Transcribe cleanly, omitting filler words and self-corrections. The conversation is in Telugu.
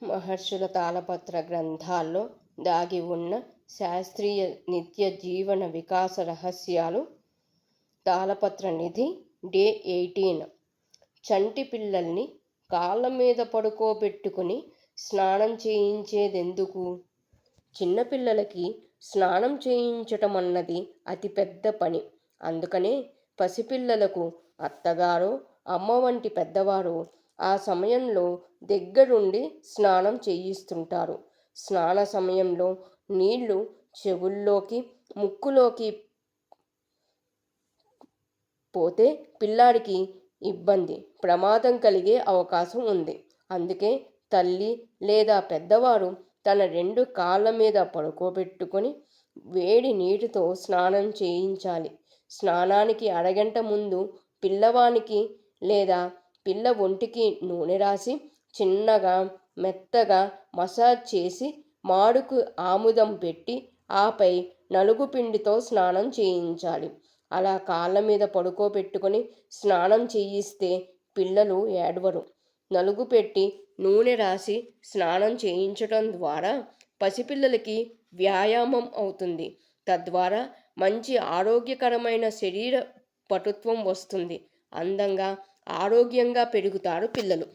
మహర్షుల తాళపత్ర గ్రంథాల్లో దాగి ఉన్న శాస్త్రీయ నిత్య జీవన వికాస రహస్యాలు. తాళపత్ర నిధి డే 18. చంటి పిల్లల్ని కాళ్ళ మీద పడుకోబెట్టుకుని స్నానం చేయించేదెందుకు? చిన్నపిల్లలకి స్నానం చేయించటం అన్నది అతిపెద్ద పని. అందుకనే పసిపిల్లలకు అత్తగారో అమ్మ వంటి పెద్దవారు ఆ సమయంలో దగ్గరుండి స్నానం చేయిస్తుంటారు. స్నాన సమయంలో నీళ్లు చెవుల్లోకి ముక్కులోకి పోతే పిల్లాడికి ఇబ్బంది, ప్రమాదం కలిగే అవకాశం ఉంది. అందుకే తల్లి లేదా పెద్దవారు తన 2 కాళ్ళ మీద పడుకోబెట్టుకొని వేడి నీటితో స్నానం చేయించాలి. స్నానానికి అరగంట ముందు పిల్లవానికి లేదా పిల్ల ఒంటికి నూనె రాసి చిన్నగా మెత్తగా మసాజ్ చేసి మాడుకు ఆముదం పెట్టి ఆపై నలుగు పిండితో స్నానం చేయించాలి. అలా కాళ్ళ మీద పడుకోబెట్టుకొని స్నానం చేయిస్తే పిల్లలు ఏడవరు. నలుగు పెట్టి నూనె రాసి స్నానం చేయించటం ద్వారా పసిపిల్లలకి వ్యాయామం అవుతుంది. తద్వారా మంచి ఆరోగ్యకరమైన శరీర పటుత్వం వస్తుంది. అందంగా ఆరోగ్యంగా పెరుగుతారు పిల్లలు.